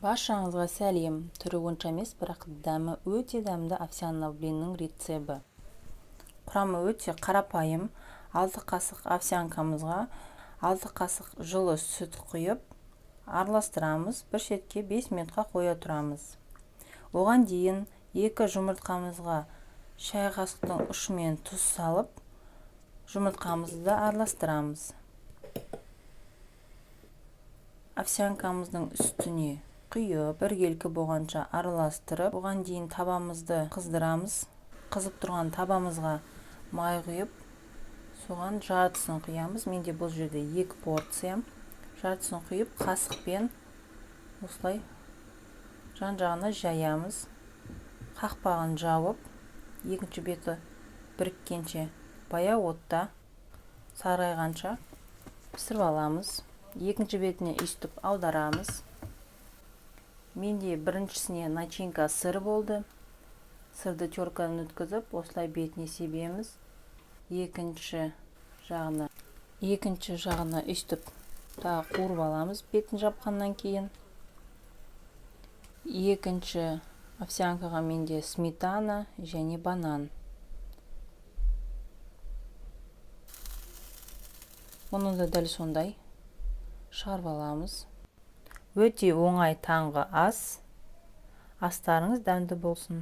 Баршаңызға сәлем. Түрі онша емес, бірақ дәмі өте дәмді овсяный блиннің рецебі. Құрамы өте қарапайым. 6 қасық овсянкамызға 6 қасық жылы сүт құйып, араластырамыз. Бір шетке 5 минутқа қоя тұрамыз. Оған дейін 2 жұмыртқамызға шай қасықтың ұшымен тұз салып, жұмыртқамызды да араластырамыз. Овсянкамыздың үстіне құйып, біркелкі болғанша араластырып, оған дейін табамызды қыздырамыз. Қызып тұрған табамызға май құйып, соған жартысын құямыз. Менде бұл жерде 2 порция. Жартысын құйып, қасықпен осылай жан-жағына жаямыз. Қақпағын жауып, екінші беті біріккенше баяу отта сарғайғанша пісіріп аламыз. Екінші бетіне үстіп аударамыз. Менде біріншісіне начинка сыр болды. Сырды теркадан өткізіп, осылай бетіне себеміз. Екінші жағына үстіп тағы қуырып аламыз бетін жапқаннан кейін. Екінші овсянкаға менде сметана және банан. Оны да дәл сондай шығарып аламыз. Өте оңай таңғы ас. Астарыңыз дәмді болсын.